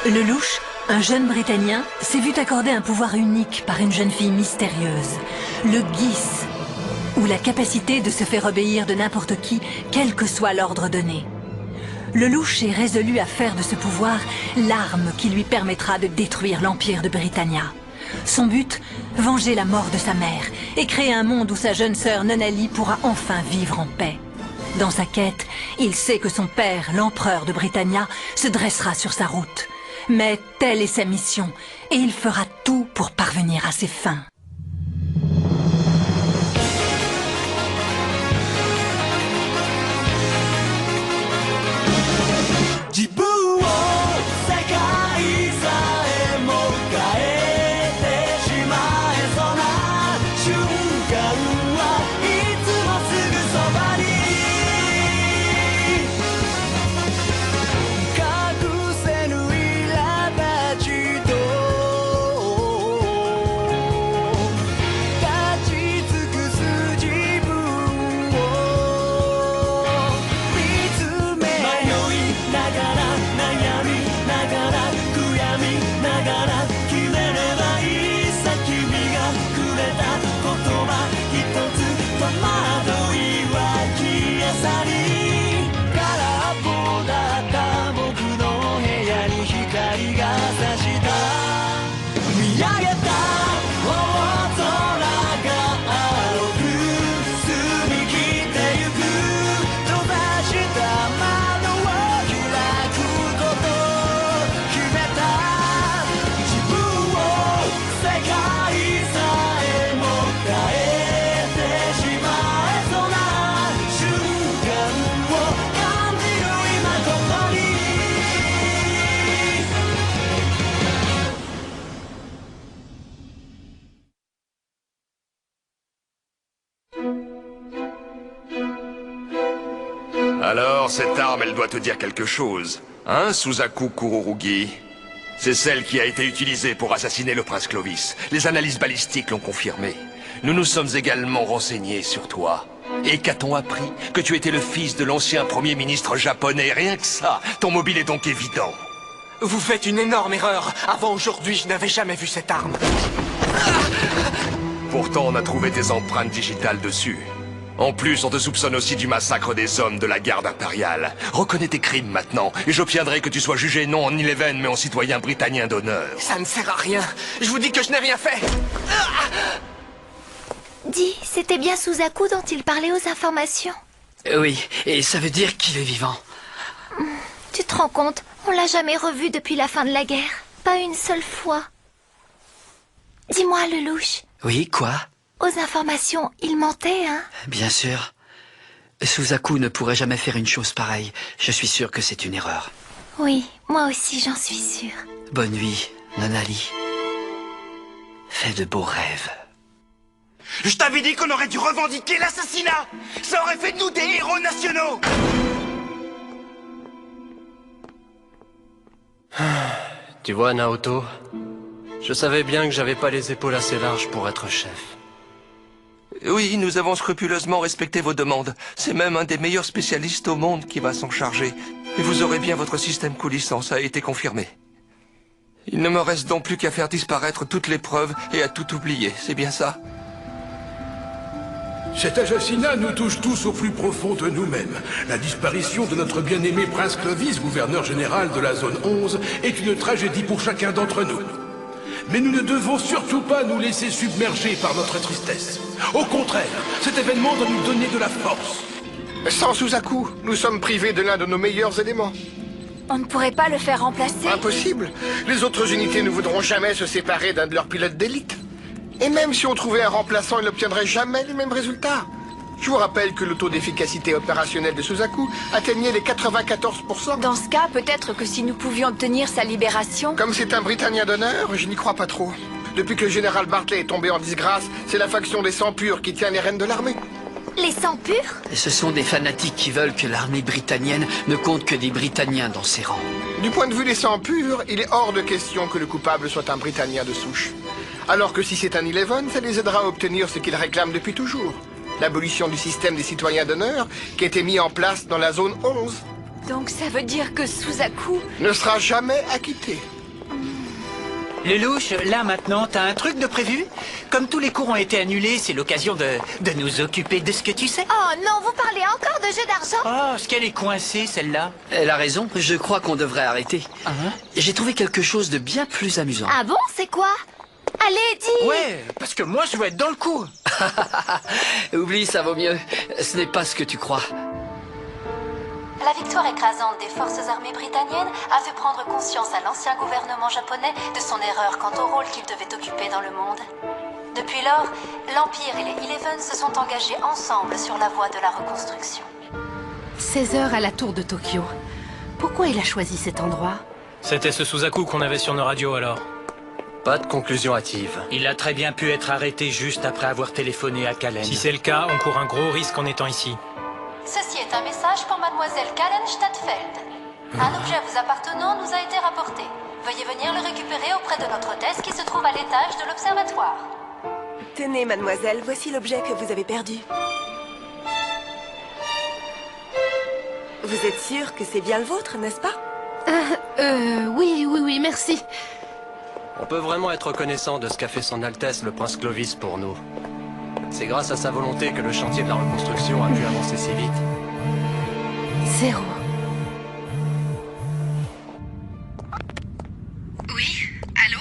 Le louche, un jeune Britannia, s'est vu accorder un pouvoir unique par une jeune fille mystérieuse, le Gis, ou la capacité de se faire obéir de n'importe qui, quel que soit l'ordre donné. Le louche est résolu à faire de ce pouvoir l'arme qui lui permettra de détruire l'Empire de Britannia. Son but, venger la mort de sa mère et créer un monde où sa jeune sœur Nunnally pourra enfin vivre en paix. Dans sa quête, il sait que son père, l'empereur de Britannia, se dressera sur sa route. Mais telle est sa mission, et il fera tout pour parvenir à ses fins. Alors, cette arme, elle doit te dire quelque chose. Hein, Suzaku Kururugi? C'est celle qui a été utilisée pour assassiner le prince Clovis. Les analyses balistiques l'ont confirmé. Nous nous sommes également renseignés sur toi. Et qu'a-t-on appris? Que tu étais le fils de l'ancien premier ministre japonais. Rien que ça, ton mobile est donc évident. Vous faites une énorme erreur. Avant aujourd'hui, je n'avais jamais vu cette arme. Pourtant, on a trouvé tes empreintes digitales dessus. En plus, on te soupçonne aussi du massacre des hommes de la garde impériale. Reconnais tes crimes maintenant, et j'obtiendrai que tu sois jugé non en Eleven, mais en citoyen britannia d'honneur. Ça ne sert à rien. Je vous dis que je n'ai rien fait. Dis, c'était bien Suzaku dont il parlait aux informations. Oui, et ça veut dire qu'il est vivant. Tu te rends compte, on l'a jamais revu depuis la fin de la guerre. Pas une seule fois. Dis-moi, le louche. Oui, quoi? Aux informations, il mentait, hein? Bien sûr. Suzaku ne pourrait jamais faire une chose pareille. Je suis sûr que c'est une erreur. Oui, moi aussi j'en suis sûre. Bonne nuit, Nunnally. Fais de beaux rêves. Je t'avais dit qu'on aurait dû revendiquer l'assassinat. Ça aurait fait de nous des héros nationaux. Tu vois, Naoto, je savais bien que j'avais pas les épaules assez larges pour être chef. Oui, nous avons scrupuleusement respecté vos demandes. C'est même un des meilleurs spécialistes au monde qui va s'en charger. Et vous aurez bien votre système coulissant, ça a été confirmé. Il ne me reste donc plus qu'à faire disparaître toutes les preuves et à tout oublier, c'est bien ça? Cet assassinat nous touche tous au plus profond de nous-mêmes. La disparition de notre bien-aimé prince Clovis, gouverneur général de la zone 11, est une tragédie pour chacun d'entre nous. Mais nous ne devons surtout pas nous laisser submerger par notre tristesse. Au contraire, cet événement doit nous donner de la force. Sans Suzaku, nous sommes privés de l'un de nos meilleurs éléments. On ne pourrait pas le faire remplacer? Impossible. Les autres unités ne voudront jamais se séparer d'un de leurs pilotes d'élite. Et même si on trouvait un remplaçant, il n'obtiendrait jamais les mêmes résultats. Je vous rappelle que le taux d'efficacité opérationnelle de Suzaku atteignait les 94%. Dans ce cas, peut-être que si nous pouvions obtenir sa libération... Comme c'est un Britannia d'honneur, je n'y crois pas trop. Depuis que le général Barclay est tombé en disgrâce, c'est la faction des Sans-Purs qui tient les rênes de l'armée. Les Sans-Purs? Ce sont des fanatiques qui veulent que l'armée britannienne ne compte que des Britanniens dans ses rangs. Du point de vue des Sans-Purs, il est hors de question que le coupable soit un Britannia de souche. Alors que si c'est un Eleven, ça les aidera à obtenir ce qu'ils réclament depuis toujours. L'abolition du système des citoyens d'honneur qui a été mis en place dans la zone 11. Donc ça veut dire que Suzaku... Ne sera jamais acquitté. Lelouch, là maintenant, t'as un truc de prévu? Comme tous les cours ont été annulés, c'est l'occasion de nous occuper de ce que tu sais. Oh non, vous parlez encore de jeu d'argent? Oh, ce qu'elle est coincée, celle-là. Elle a raison, je crois qu'on devrait arrêter. J'ai trouvé quelque chose de bien plus amusant. Ah bon, c'est quoi? Allez, dis! Ouais, parce que moi je veux être dans le coup. Oublie, ça vaut mieux. Ce n'est pas ce que tu crois. La victoire écrasante des forces armées britanniennes a fait prendre conscience à l'ancien gouvernement japonais de son erreur quant au rôle qu'il devait occuper dans le monde. Depuis lors, l'Empire et les Eleven se sont engagés ensemble sur la voie de la reconstruction. 16 heures à la tour de Tokyo. Pourquoi il a choisi cet endroit? C'était ce Suzaku qu'on avait sur nos radios alors. Pas de conclusion hâtive. Il a très bien pu être arrêté juste après avoir téléphoné à Kallen. Si c'est le cas, on court un gros risque en étant ici. Ceci est un message pour mademoiselle Karen Stadfeld. Un objet vous appartenant nous a été rapporté. Veuillez venir le récupérer auprès de notre hôtesse qui se trouve à l'étage de l'observatoire. Tenez, mademoiselle, voici l'objet que vous avez perdu. Vous êtes sûre que c'est bien le vôtre, n'est-ce pas? Oui, merci. On peut vraiment être reconnaissant de ce qu'a fait son Altesse le prince Clovis pour nous. C'est grâce à sa volonté que le chantier de la reconstruction a pu avancer si vite. Zéro. Oui, allô?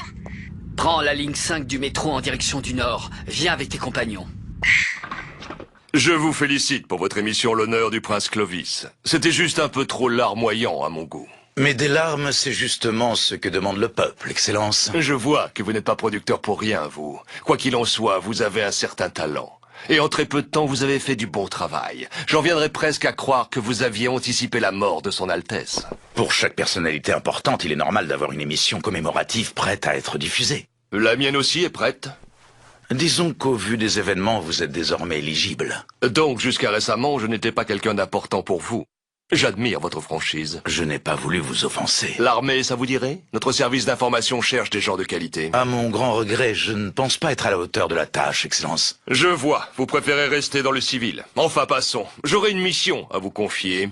Prends la ligne 5 du métro en direction du nord. Viens avec tes compagnons. Je vous félicite pour votre émission L'honneur du prince Clovis. C'était juste un peu trop larmoyant à mon goût. Mais des larmes, c'est justement ce que demande le peuple, Excellence. Je vois que vous n'êtes pas producteur pour rien, vous. Quoi qu'il en soit, vous avez un certain talent. Et en très peu de temps, vous avez fait du bon travail. J'en viendrais presque à croire que vous aviez anticipé la mort de son Altesse. Pour chaque personnalité importante, il est normal d'avoir une émission commémorative prête à être diffusée. La mienne aussi est prête. Disons qu'au vu des événements, vous êtes désormais éligible. Donc, jusqu'à récemment, je n'étais pas quelqu'un d'important pour vous. J'admire votre franchise. Je n'ai pas voulu vous offenser. L'armée, ça vous dirait? Notre service d'information cherche des gens de qualité. À mon grand regret, je ne pense pas être à la hauteur de la tâche, Excellence. Je vois, vous préférez rester dans le civil. Enfin, passons. J'aurai une mission à vous confier.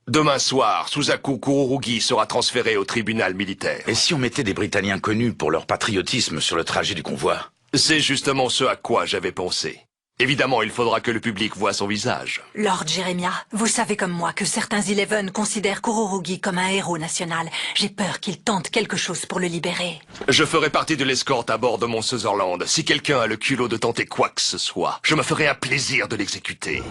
Demain soir, Suzaku Kurorugi sera transféré au tribunal militaire. Et si on mettait des Britanniens connus pour leur patriotisme sur le trajet du convoi? C'est justement ce à quoi j'avais pensé. Évidemment, il faudra que le public voie son visage. Lord Jeremiah, vous savez comme moi que certains Eleven considèrent Kurorugi comme un héros national. J'ai peur qu'il tente quelque chose pour le libérer. Je ferai partie de l'escorte à bord de mon Sutherland. Si quelqu'un a le culot de tenter quoi que ce soit, je me ferai un plaisir de l'exécuter.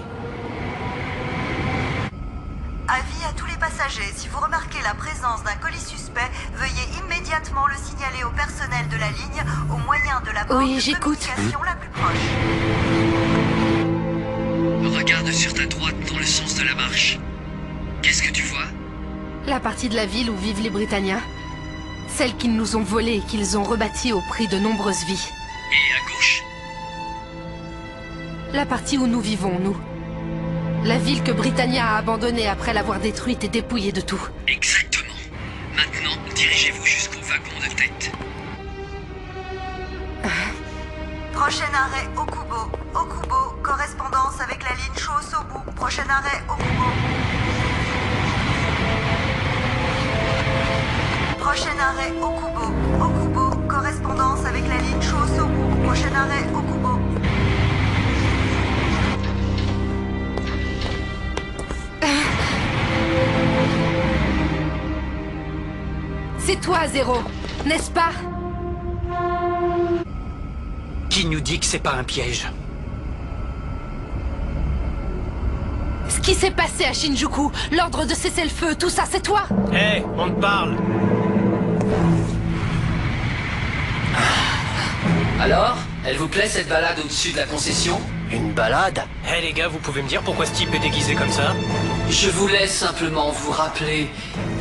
Avis à tous les passagers, si vous remarquez la présence d'un colis suspect, veuillez immédiatement le signaler au personnel de la ligne au moyen de la borne de communication la plus proche. Regarde sur ta droite dans le sens de la marche. Qu'est-ce que tu vois? La partie de la ville où vivent les Britanniens. Celle qu'ils nous ont volée et qu'ils ont rebâtie au prix de nombreuses vies. Et à gauche? La partie où nous vivons, nous. La ville que Britannia a abandonnée après l'avoir détruite et dépouillée de tout. Exactement. Maintenant, dirigez-vous jusqu'au wagon de tête. Prochain arrêt Okubo. Okubo, correspondance avec la ligne Shosobu. Prochain arrêt Okubo. Prochain arrêt Okubo. Okubo, correspondance avec la ligne Shosobu. Prochain arrêt Okubo. C'est toi, Zéro, n'est-ce pas? Qui nous dit que c'est pas un piège? Ce qui s'est passé à Shinjuku, l'ordre de cessez-le-feu, tout ça, c'est toi? Hé, on te parle. Alors, elle vous plaît cette balade au-dessus de la concession? Une balade? Hé les gars, vous pouvez me dire pourquoi ce type est déguisé comme ça? Je voulais simplement vous rappeler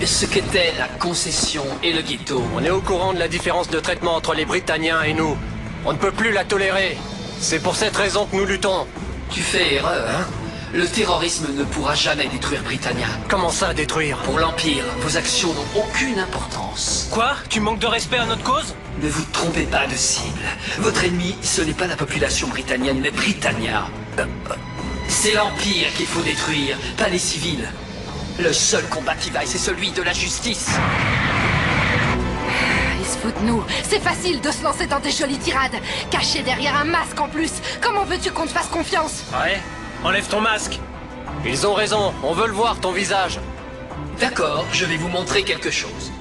ce qu'était la concession et le ghetto. On est au courant de la différence de traitement entre les Britanniens et nous. On ne peut plus la tolérer. C'est pour cette raison que nous luttons. Tu fais erreur, hein? Le terrorisme ne pourra jamais détruire Britannia. Comment ça, détruire? Pour l'Empire, vos actions n'ont aucune importance. Quoi? Tu manques de respect à notre cause? Ne vous trompez pas de cible. Votre ennemi, ce n'est pas la population britannienne, mais Britannia. C'est l'Empire qu'il faut détruire, pas les civils. Le seul combat qui vaille, c'est celui de la justice. Ils se foutent de nous. C'est facile de se lancer dans des jolies tirades. Caché derrière un masque en plus. Comment veux-tu qu'on te fasse confiance? Ouais, enlève ton masque. Ils ont raison, on veut le voir, ton visage. D'accord, je vais vous montrer quelque chose.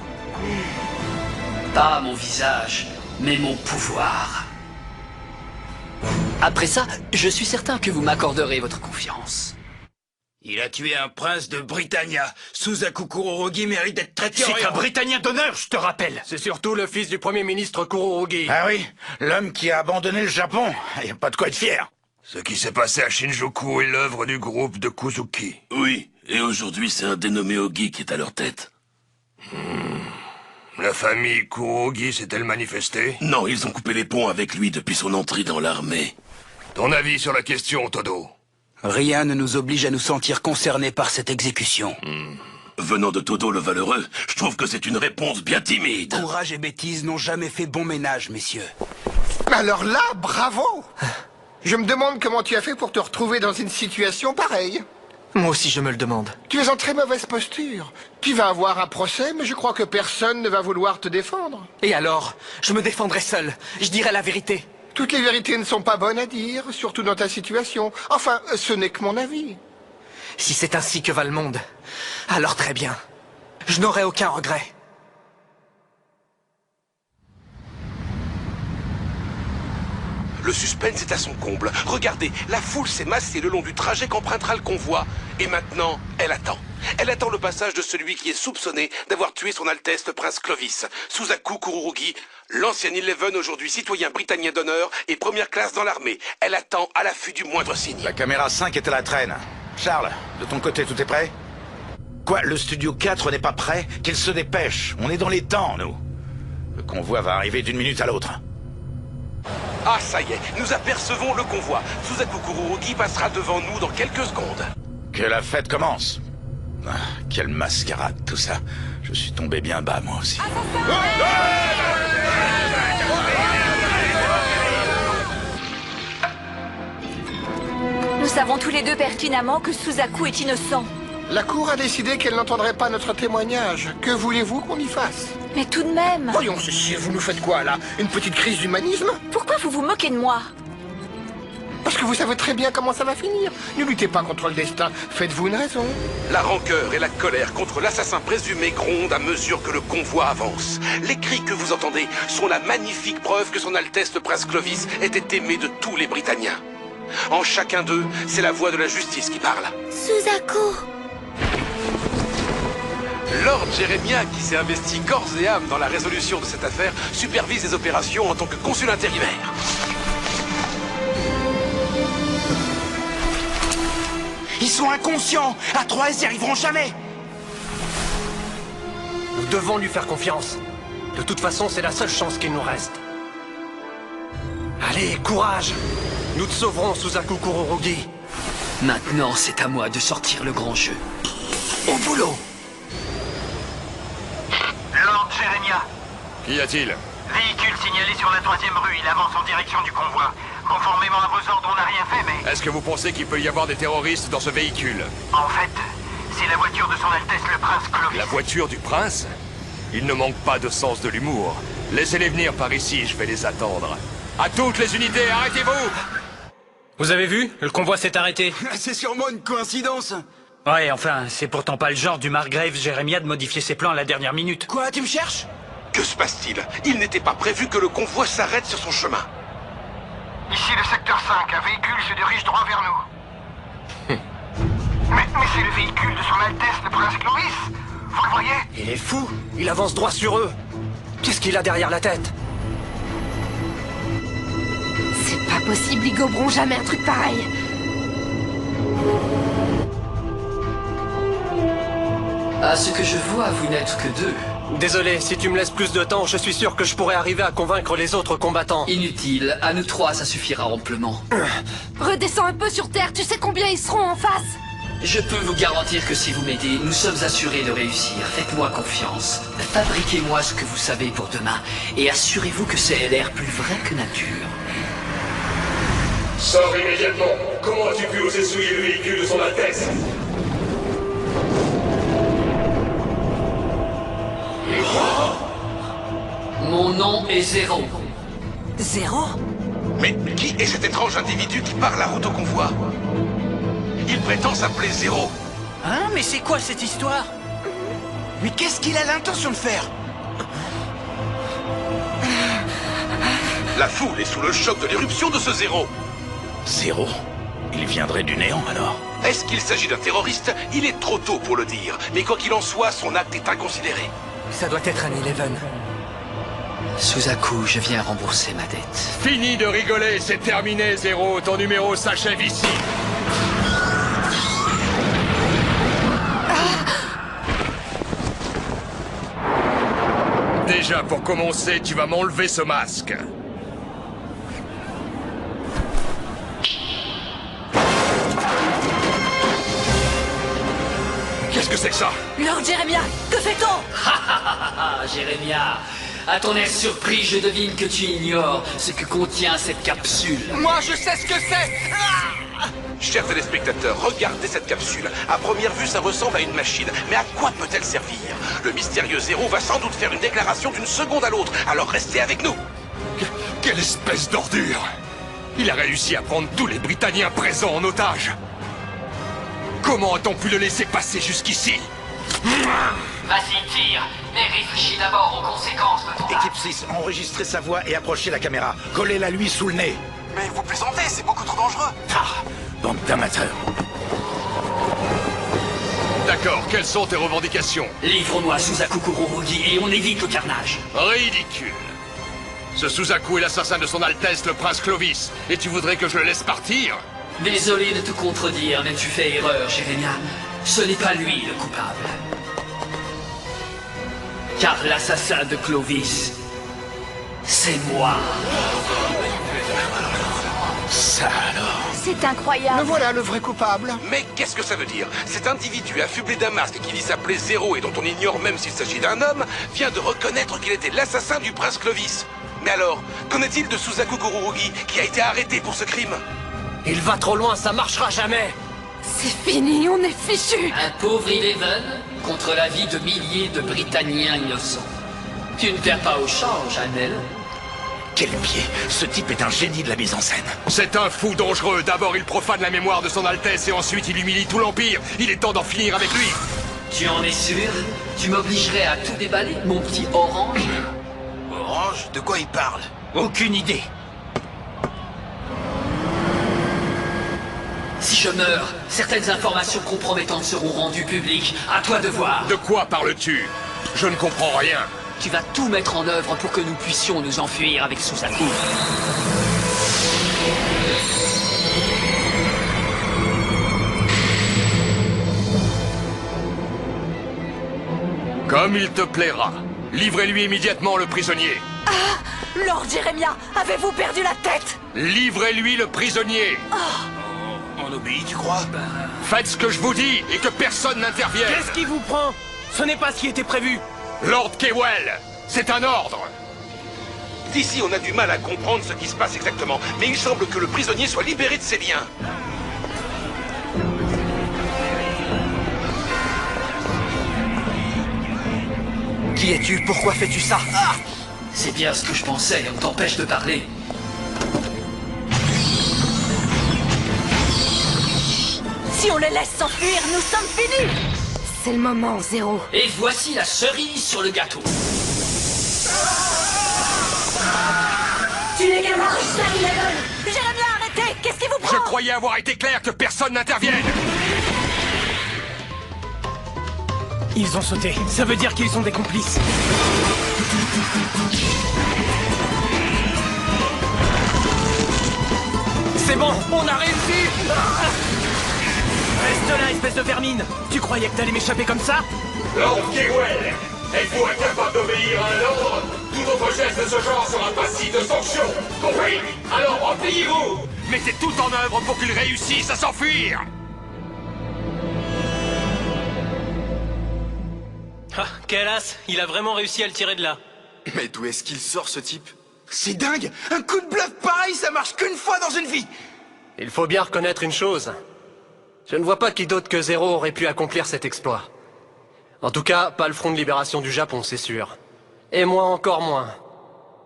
Pas mon visage, mais mon pouvoir. Après ça, je suis certain que vous m'accorderez votre confiance. Il a tué un prince de Britannia. Suzaku Kurourugi mérite d'être traité en C'est un héros. Britannia d'honneur, je te rappelle. C'est surtout le fils du premier ministre Kurourugi. Ah oui, l'homme qui a abandonné le Japon. Y a pas de quoi être fier. Ce qui s'est passé à Shinjuku est l'œuvre du groupe de Kuzuki. Oui, et aujourd'hui c'est un dénommé Ogi qui est à leur tête. La famille Kurourugi s'est-elle manifestée? Non, ils ont coupé les ponts avec lui depuis son entrée dans l'armée. Ton avis sur la question, Todo? Rien ne nous oblige à nous sentir concernés par cette exécution. Venant de Todo le Valeureux, je trouve que c'est une réponse bien timide. Courage et bêtise n'ont jamais fait bon ménage, messieurs. Alors là, bravo! Je me demande comment tu as fait pour te retrouver dans une situation pareille. Moi aussi je me le demande. Tu es en très mauvaise posture. Tu vas avoir un procès, mais je crois que personne ne va vouloir te défendre. Et alors? Je me défendrai seul. Je dirai la vérité. Toutes les vérités ne sont pas bonnes à dire, surtout dans ta situation. Enfin, ce n'est que mon avis. Si c'est ainsi que va le monde, alors très bien. Je n'aurai aucun regret. Le suspense est à son comble. Regardez, la foule s'est massée le long du trajet qu'empruntera le convoi. Et maintenant, elle attend. Elle attend le passage de celui qui est soupçonné d'avoir tué son Altesse le prince Clovis, Suzaku Kurourugi, l'ancien Eleven, aujourd'hui citoyen britannia d'honneur et première classe dans l'armée. Elle attend à l'affût du moindre signe. La caméra 5 est à la traîne. Charles, de ton côté, tout est prêt? Quoi, le studio 4 n'est pas prêt? Qu'il se dépêche. On est dans les temps, nous. Le convoi va arriver d'une minute à l'autre. Ah, ça y est, nous apercevons le convoi. Suzaku Kurourugi passera devant nous dans quelques secondes. Que la fête commence. Ah, quelle mascarade, tout ça. Je suis tombé bien bas, moi aussi. Nous savons tous les deux pertinemment que Suzaku est innocent. La cour a décidé qu'elle n'entendrait pas notre témoignage. Que voulez-vous qu'on y fasse? Mais tout de même... Voyons, vous nous faites quoi, là? Une petite crise d'humanisme? Pourquoi vous vous moquez de moi? Parce que vous savez très bien comment ça va finir. Ne luttez pas contre le destin. Faites-vous une raison. La rancœur et la colère contre l'assassin présumé grondent à mesure que le convoi avance. Les cris que vous entendez sont la magnifique preuve que son Altesse le prince Clovis était aimé de tous les Britanniens. En chacun d'eux, c'est la voix de la justice qui parle. Suzaku! Lord Jeremiah, qui s'est investi corps et âme dans la résolution de cette affaire, supervise les opérations en tant que consul intérimaire. Ils sont inconscients. À 3, ils n'y arriveront jamais. Nous devons lui faire confiance. De toute façon, c'est la seule chance qu'il nous reste. Allez, courage! Nous te sauverons, Suzaku Kurourugi. Maintenant, c'est à moi de sortir le grand jeu. Au boulot! Lord Jeremiah. Qu'y a-t-il? Véhicule signalé sur la 3e rue. Il avance en direction du convoi. Conformément à vos ordres, on n'a rien fait, mais... Est-ce que vous pensez qu'il peut y avoir des terroristes dans ce véhicule? En fait, c'est la voiture de son Altesse le Prince Clovis. La voiture du prince? Il ne manque pas de sens de l'humour. Laissez-les venir par ici, je vais les attendre. À toutes les unités, arrêtez-vous! Vous avez vu? Le convoi s'est arrêté. C'est sûrement une coïncidence. Ouais, enfin, c'est pourtant pas le genre du Margrave Jeremiah de modifier ses plans à la dernière minute. Quoi, tu me cherches? Que se passe-t-il? Il n'était pas prévu que le convoi s'arrête sur son chemin. Ici le secteur 5, un véhicule se dirige droit vers nous. mais c'est le véhicule de son Altesse le Prince Clovis. Vous le voyez? Il est fou. Il avance droit sur eux. Qu'est-ce qu'il a derrière la tête? C'est pas possible, ils goberont jamais un truc pareil. À ce que je vois, vous n'êtes que deux. Désolé, si tu me laisses plus de temps, je suis sûr que je pourrais arriver à convaincre les autres combattants. Inutile, à nous trois, ça suffira amplement. Redescends un peu sur Terre, tu sais combien ils seront en face? Je peux vous garantir que si vous m'aidez, nous sommes assurés de réussir. Faites-moi confiance. Fabriquez-moi ce que vous savez pour demain. Et assurez-vous que c'est l'air plus vrai que nature. Sors immédiatement. Comment as-tu pu oser souiller le véhicule de son Altesse? Mon nom est Zéro. Zéro? Mais qui est cet étrange individu qui part la route au convoi? Il prétend s'appeler Zéro. Hein? Mais c'est quoi cette histoire? Mais qu'est-ce qu'il a l'intention de faire? La foule est sous le choc de l'éruption de ce Zéro. Zéro? Il viendrait du néant alors? Est-ce qu'il s'agit d'un terroriste? Il est trop tôt pour le dire. Mais quoi qu'il en soit, son acte est inconsidéré. Ça doit être un Eleven. Suzaku, je viens rembourser ma dette. Fini de rigoler, c'est terminé, Zéro. Ton numéro s'achève ici. Déjà, pour commencer, tu vas m'enlever ce masque. Qu'est-ce que c'est que ça? Lord Jérémia, que fait-on? Jérémia, à ton air surpris, je devine que tu ignores ce que contient cette capsule. Moi, je sais ce que c'est! Chers téléspectateurs, regardez cette capsule. À première vue, ça ressemble à une machine. Mais à quoi peut-elle servir? Le mystérieux Zéro va sans doute faire une déclaration d'une seconde à l'autre. Alors restez avec nous. Quelle espèce d'ordure! Il a réussi à prendre tous les Britanniens présents en otage. Comment a-t-on pu le laisser passer jusqu'ici? Vas-y, tire, mais réfléchis d'abord aux conséquences de ton acte. Équipe 6, enregistrez sa voix et approchez la caméra. Collez-la lui sous le nez. Mais vous plaisantez, c'est beaucoup trop dangereux. Ah, bande d'amateurs. D'accord, quelles sont tes revendications? Livre-moi Suzaku Kururugi et on évite le carnage. Ridicule. Ce Suzaku est l'assassin de son Altesse, le prince Clovis. Et tu voudrais que je le laisse partir? Désolé de te contredire, mais tu fais erreur, Jérémia. Ce n'est pas lui le coupable. Car l'assassin de Clovis, c'est moi. Ça alors? C'est incroyable. Me voilà le vrai coupable. Mais qu'est-ce que ça veut dire? Cet individu affublé d'un masque qui dit s'appeler Zéro et dont on ignore même s'il s'agit d'un homme, vient de reconnaître qu'il était l'assassin du prince Clovis. Mais alors, qu'en est-il de Suzaku Kururugi qui a été arrêté pour ce crime? Il va trop loin, ça marchera jamais. C'est fini, on est fichu. Un pauvre Eleven contre la vie de milliers de Britanniens innocents. Tu ne perds pas au change, Annel. Quel pied! Ce type est un génie de la mise en scène. C'est un fou dangereux. D'abord, il profane la mémoire de son Altesse et ensuite il humilie tout l'Empire. Il est temps d'en finir avec lui. Tu en es sûr? Tu m'obligerais à tout déballer, mon petit Orange? Orange? De quoi il parle? Aucune idée. Si je meurs, certaines informations compromettantes seront rendues publiques. À toi de voir. De quoi parles-tu? Je ne comprends rien. Tu vas tout mettre en œuvre pour que nous puissions nous enfuir avec Suzaku. Comme il te plaira. Livrez-lui immédiatement le prisonnier. Ah! Lord Jérémia, avez-vous perdu la tête? Livrez-lui le prisonnier. On obéit, tu crois? Faites ce que je vous dis et que personne n'intervienne. Qu'est-ce qui vous prend? Ce n'est pas ce qui était prévu. Lord Kewell, c'est un ordre. D'ici, on a du mal à comprendre ce qui se passe exactement, mais il semble que le prisonnier soit libéré de ses liens. Qui es-tu? Pourquoi fais-tu ça? C'est bien ce que je pensais, on t'empêche de parler. Si on les laisse s'enfuir, nous sommes finis! C'est le moment, Zéro. Et voici la cerise sur le gâteau. Tu n'es qu'un magicien, Eleven! Jérémia, arrêtez! Qu'est-ce qui vous prend? Je croyais avoir été clair que personne n'intervienne. Ils ont sauté. Ça veut dire qu'ils sont des complices. C'est bon, on a réussi! Reste là, espèce de vermine! Tu croyais que t'allais m'échapper comme ça? Lord Kewell, êtes-vous incapable d'obéir à un ordre? Tout votre geste de ce genre sera passible de sanction. Compris? Alors repliez-vous! Mettez tout en œuvre pour qu'il réussisse à s'enfuir! Ah, quel as! Il a vraiment réussi à le tirer de là. Mais d'où est-ce qu'il sort, ce type? C'est dingue! Un coup de bluff pareil, ça marche qu'une fois dans une vie! Il faut bien reconnaître une chose. Je ne vois pas qui d'autre que Zéro aurait pu accomplir cet exploit. En tout cas, pas le Front de Libération du Japon, c'est sûr. Et moi encore moins.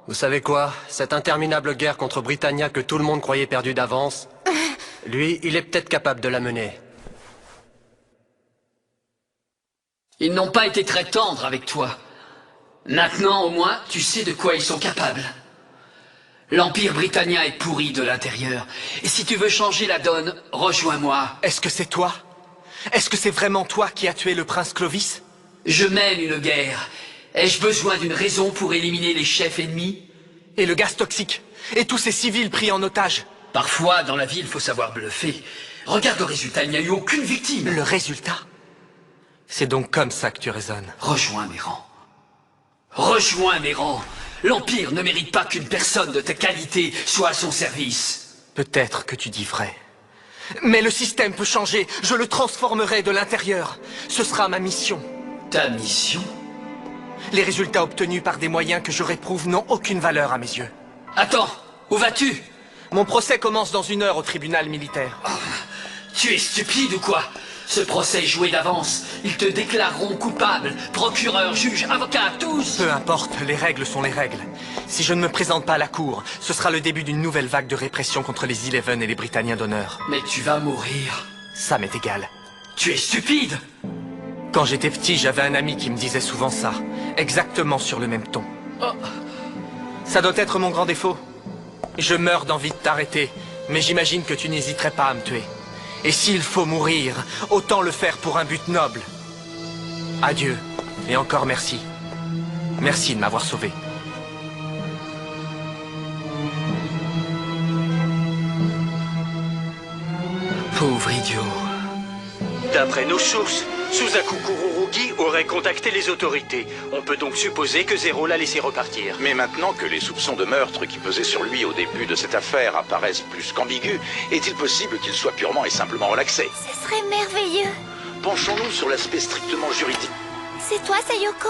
Vous savez quoi? Cette interminable guerre contre Britannia que tout le monde croyait perdue d'avance, lui, il est peut-être capable de la mener. Ils n'ont pas été très tendres avec toi. Maintenant, au moins, tu sais de quoi ils sont capables. L'Empire Britannia est pourri de l'intérieur. Et si tu veux changer la donne, rejoins-moi. Est-ce que c'est toi? Est-ce que c'est vraiment toi qui as tué le prince Clovis? Je mène une guerre. Ai-je besoin d'une raison pour éliminer les chefs ennemis? Et le gaz toxique? Et tous ces civils pris en otage? Parfois, dans la vie, il faut savoir bluffer. Regarde le résultat, il n'y a eu aucune victime. Le résultat? C'est donc comme ça que tu raisonnes. Rejoins mes rangs. Rejoins mes rangs. L'Empire ne mérite pas qu'une personne de ta qualité soit à son service. Peut-être que tu dis vrai. Mais le système peut changer. Je le transformerai de l'intérieur. Ce sera ma mission. Ta mission? Les résultats obtenus par des moyens que je réprouve n'ont aucune valeur à mes yeux. Attends, où vas-tu? Mon procès commence dans 1 heure au tribunal militaire. Oh, tu es stupide ou quoi? Ce procès est joué d'avance. Ils te déclareront coupable. Procureur, juge, avocat, tous. Peu importe, les règles sont les règles. Si je ne me présente pas à la cour, ce sera le début d'une nouvelle vague de répression contre les Eleven et les Britanniens d'honneur. Mais tu vas mourir. Ça m'est égal. Tu es stupide. Quand j'étais petit, j'avais un ami qui me disait souvent ça. Exactement sur le même ton. Oh. Ça doit être mon grand défaut. Je meurs d'envie de t'arrêter, mais j'imagine que tu n'hésiterais pas à me tuer. Et s'il faut mourir, autant le faire pour un but noble. Adieu, et encore merci. Merci de m'avoir sauvé. Pauvre idiot. D'après nos sources, Suzaku Kururugi aurait contacté les autorités. On peut donc supposer que Zero l'a laissé repartir. Mais maintenant que les soupçons de meurtre qui pesaient sur lui au début de cette affaire apparaissent plus qu'ambigus, est-il possible qu'il soit purement et simplement relaxé? Ce serait merveilleux. Penchons-nous sur l'aspect strictement juridique. C'est toi, Sayoko?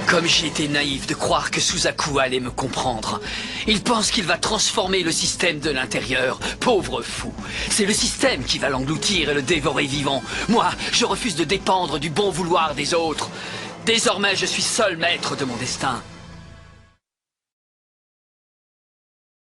Comme j'ai été naïf de croire que Suzaku allait me comprendre. Il pense qu'il va transformer le système de l'intérieur. Pauvre fou. C'est le système qui va l'engloutir et le dévorer vivant. Moi, je refuse de dépendre du bon vouloir des autres. Désormais, je suis seul maître de mon destin.